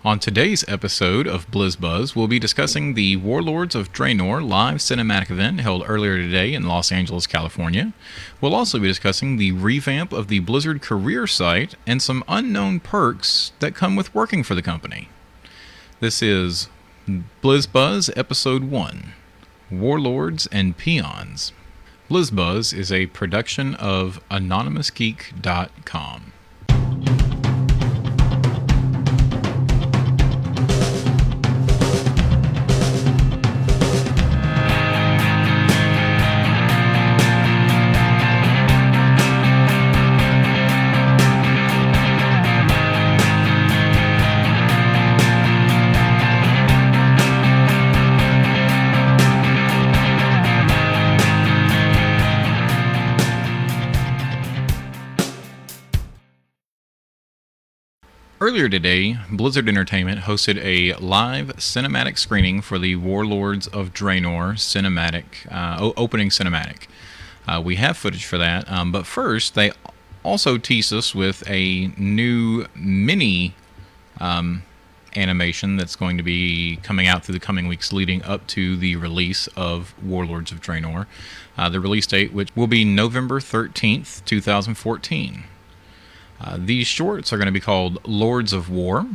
On today's episode of BlizzBuzz, we'll be discussing the Warlords of Draenor live cinematic event held earlier today in Los Angeles, California. We'll also be discussing the revamp of the BlizzCareer site and some unknown perks that come with working for the company. This is BlizzBuzz Episode 1, Warlords and Peons. BlizzBuzz is a production of AnonymousGeek.com. Earlier today, Blizzard Entertainment hosted a live cinematic screening for the Warlords of Draenor opening cinematic. We have footage for that, but first they also teased us with a new mini animation that's going to be coming out through the coming weeks leading up to the release of Warlords of Draenor. The release date, which will be November 13th, 2014. These shorts are going to be called Lords of War,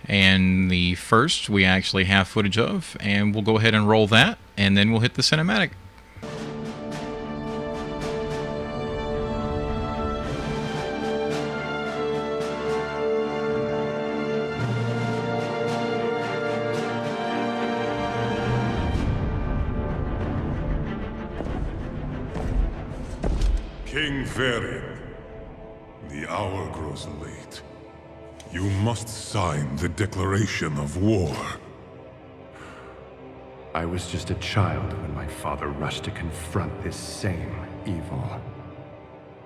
and the first we actually have footage of, and we'll go ahead and roll that, and then we'll hit the cinematic. King Varian. The hour grows late. You must sign the declaration of war. I was just a child when my father rushed to confront this same evil.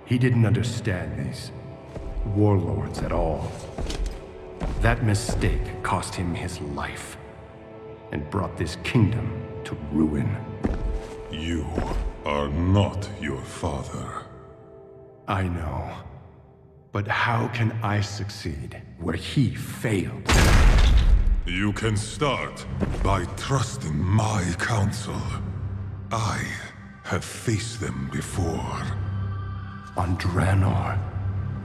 He didn't understand these warlords at all. That mistake cost him his life and brought this kingdom to ruin. You are not your father. I know. But how can I succeed where he failed? You can start by trusting my counsel. I have faced them before. On Draenor,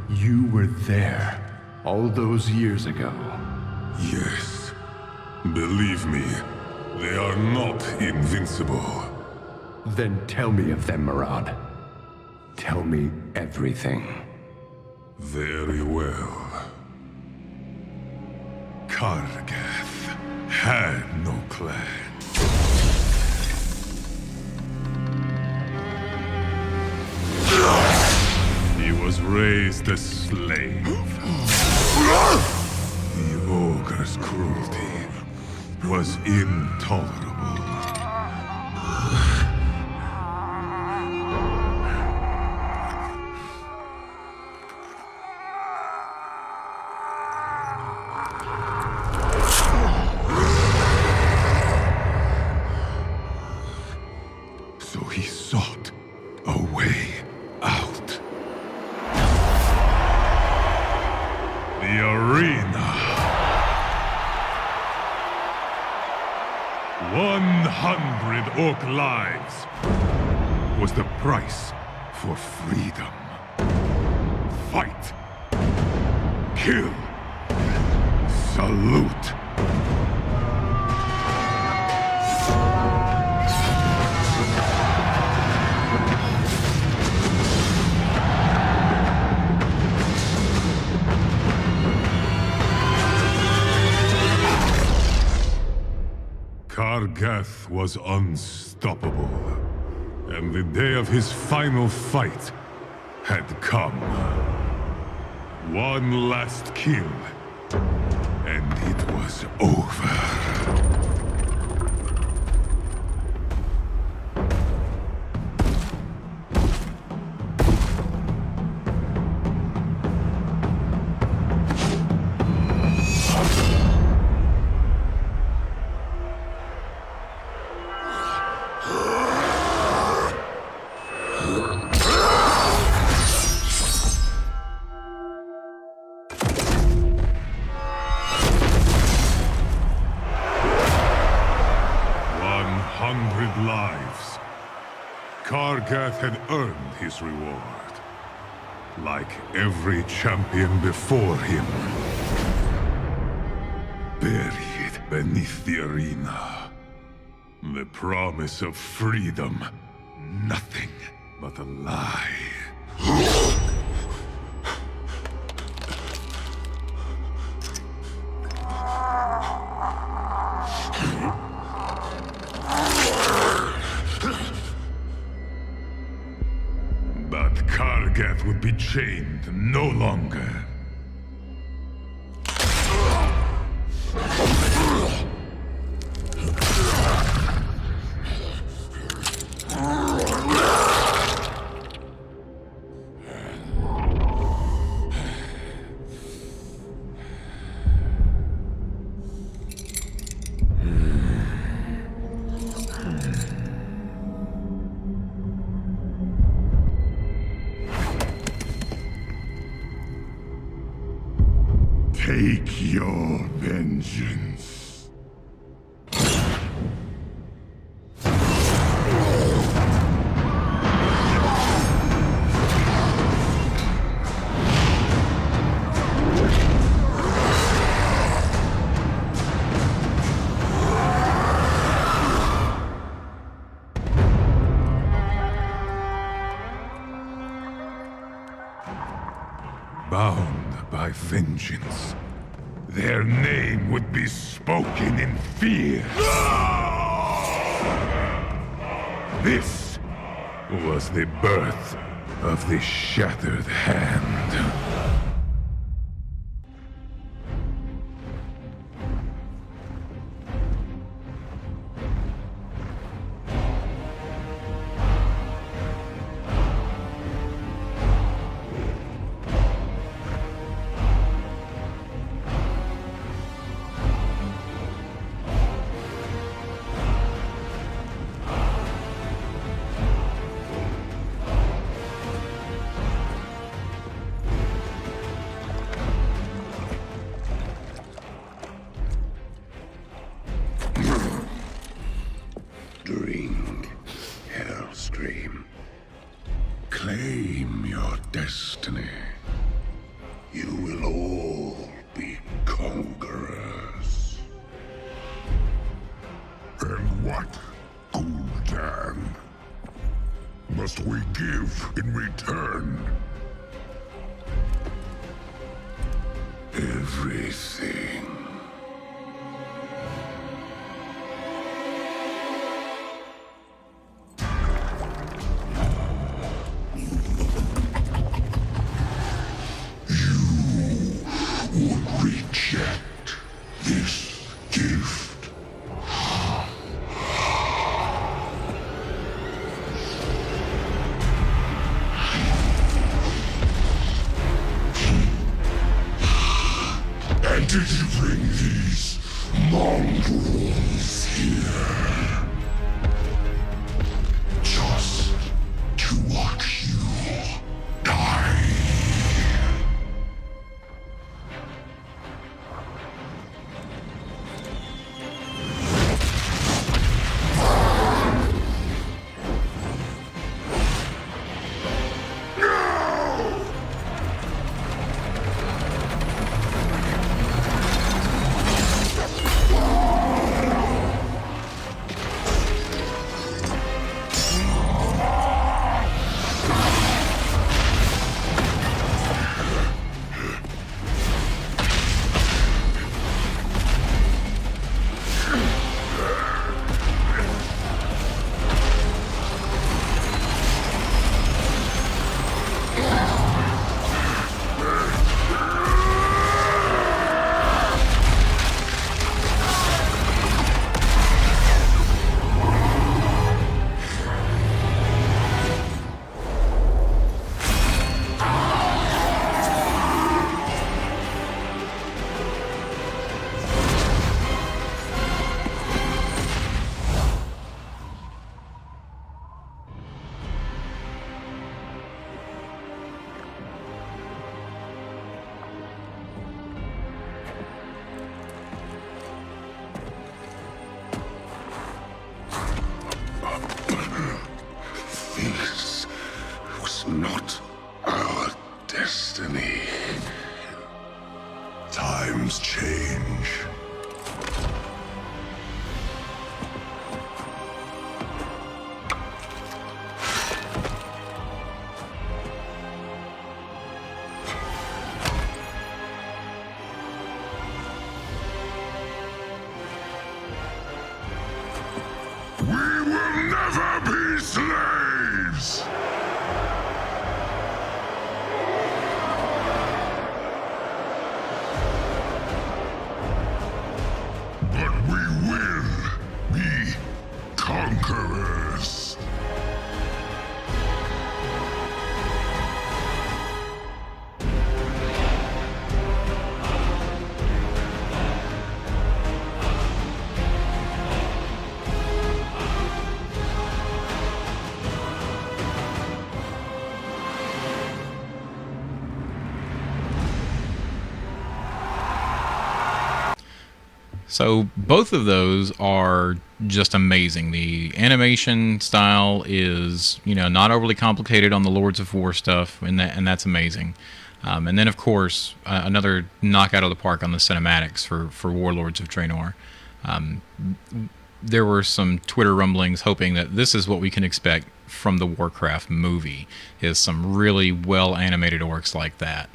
you were there all those years ago. Yes. Believe me, they are not invincible. Then tell me of them, Murad. Tell me everything. Very well. Kargath had no clan. He was raised a slave. The ogre's cruelty was intolerable. He sought a way out. The arena. 100 orc lives was the price for freedom. Fight. Kill. Salute. Kargath was unstoppable, and the day of his final fight had come. One last kill, and it was over. Kargath had earned his reward. Like every champion before him. Buried beneath the arena. The promise of freedom. Nothing but a lie. But Kargath would be chained no longer. Take your vengeance. Bound by vengeance, their name would be spoken in fear. This was the birth of the Shattered Hand. Drink, Hellscream. Claim your destiny. You will all be conquerors. And what, Gul'dan, must we give in return? Everything. Reject this gift. And did you bring these mongrels here? Just to watch you die? Times change. We will never be slaves! But we will be conquerors. So both of those are just amazing. The animation style is, not overly complicated on the Lords of War stuff, and that's amazing. And then, of course, another knockout of the park on the cinematics for Warlords of Draenor. There were some Twitter rumblings hoping that this is what we can expect from the Warcraft movie, is some really well animated orcs like that.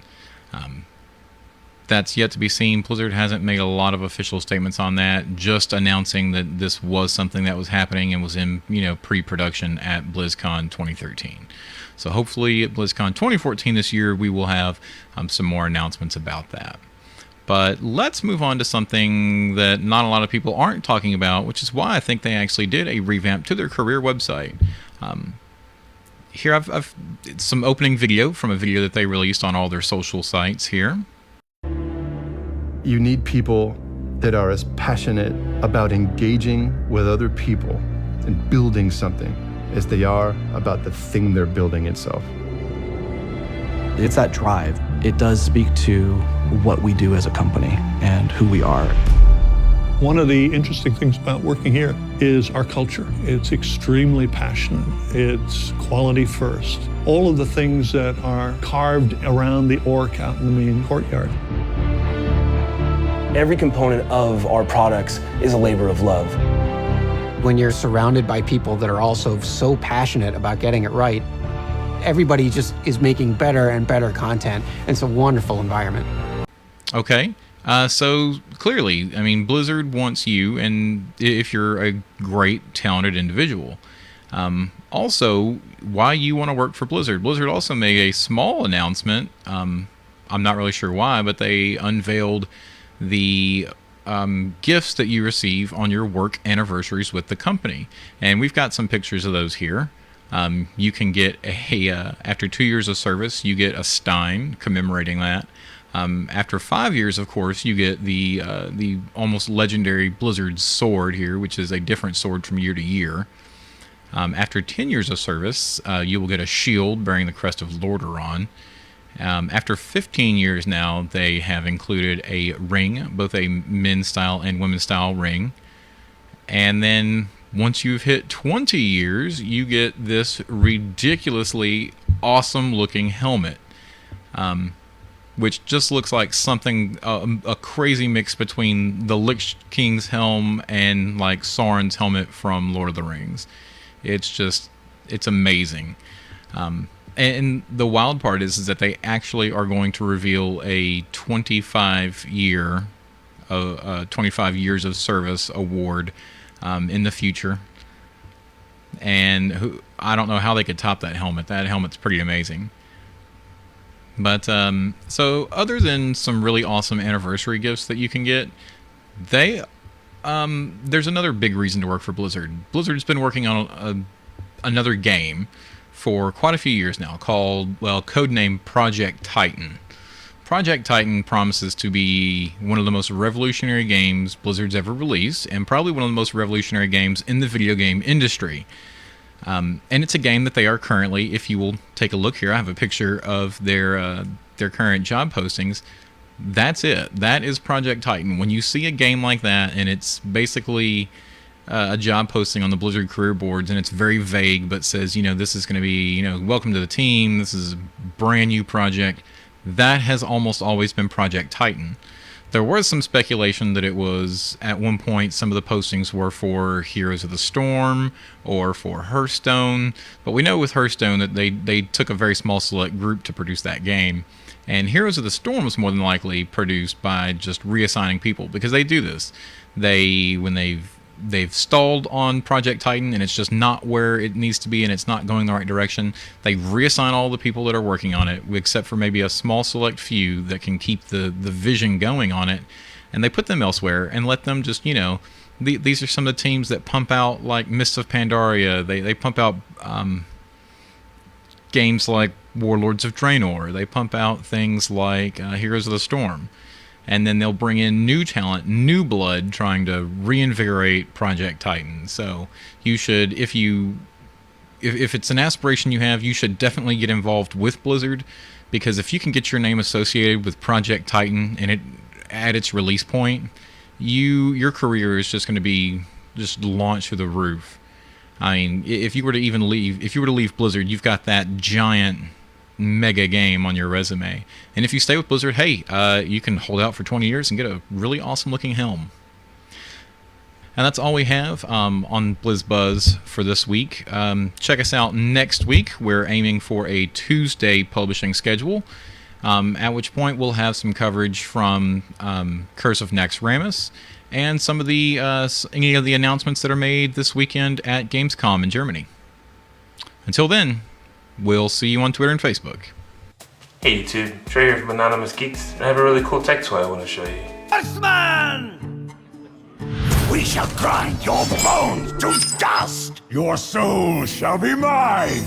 That's yet to be seen. Blizzard hasn't made a lot of official statements on that, just announcing that this was something that was happening and was in, pre-production at BlizzCon 2013. So hopefully at BlizzCon 2014 this year, we will have some more announcements about that. But let's move on to something that not a lot of people aren't talking about, which is why I think they actually did a revamp to their career website. Here I've some opening video from a video that they released on all their social sites here. You need people that are as passionate about engaging with other people and building something as they are about the thing they're building itself. It's that drive. It does speak to what we do as a company and who we are. One of the interesting things about working here is our culture. It's extremely passionate. It's quality first. All of the things that are carved around the orc out in the main courtyard. Every component of our products is a labor of love. When you're surrounded by people that are also so passionate about getting it right, everybody just is making better and better content. It's a wonderful environment. Okay. So clearly, Blizzard wants you, and if you're a great, talented individual. Also, why you want to work for Blizzard. Blizzard also made a small announcement. I'm not really sure why, but they unveiled the gifts that you receive on your work anniversaries with the company. And we've got some pictures of those here. You can get after 2 years of service, you get a Stein commemorating that. After 5 years, of course, you get the almost legendary Blizzard sword here, which is a different sword from year to year. After 10 years of service, you will get a shield bearing the crest of Lordaeron. After 15 years now, they have included a ring, both a men's style and women's style ring. And then once you've hit 20 years, you get this ridiculously awesome looking helmet. Which just looks like something, a crazy mix between the Lich King's helm and like Sauron's helmet from Lord of the Rings. It's amazing. And the wild part is that they actually are going to reveal a 25 years of service award in the future. And I don't know how they could top that helmet. That helmet's pretty amazing. But so other than some really awesome anniversary gifts that you can get, there's another big reason to work for Blizzard. Blizzard's been working on another game for quite a few years now called, codename Project Titan. Project Titan promises to be one of the most revolutionary games Blizzard's ever released, and probably one of the most revolutionary games in the video game industry. And it's a game that they are currently, if you will take a look here, I have a picture of their current job postings. That's it. That is Project Titan. When you see a game like that, and it's basically a job posting on the Blizzard career boards, and it's very vague, but says, this is going to be, welcome to the team, this is a brand new project, that has almost always been Project Titan. There was some speculation that it was, at one point, some of the postings were for Heroes of the Storm or for Hearthstone, but we know with Hearthstone that they took a very small select group to produce that game, and Heroes of the Storm was more than likely produced by just reassigning people, because they do this. When they've stalled on Project Titan and it's just not where it needs to be and it's not going the right direction, they reassign all the people that are working on it, except for maybe a small select few that can keep the vision going on it, and they put them elsewhere and let them just, these are some of the teams that pump out like Mists of Pandaria. They pump out games like Warlords of Draenor. They pump out things like Heroes of the Storm. And then they'll bring in new talent, new blood, trying to reinvigorate Project Titan. So you should, if it's an aspiration you have, you should definitely get involved with Blizzard, because if you can get your name associated with Project Titan and it at its release point, your career is just going to be just launched through the roof. I mean, if you were to leave Blizzard, you've got that giant mega game on your resume, and if you stay with Blizzard, hey, you can hold out for 20 years and get a really awesome looking helm. And that's all we have on BlizzBuzz for this week. Check us out next week. We're aiming for a Tuesday publishing schedule, at which point we'll have some coverage from Curse of Naxxramas and some of the any of the announcements that are made this weekend at Gamescom in Germany. Until then, we'll see you on Twitter and Facebook. Hey YouTube, Trey here from AnonymousGeeks, and I have a really cool tech toy I want to show you. Horseman! We shall grind your bones to dust! Your soul shall be mine!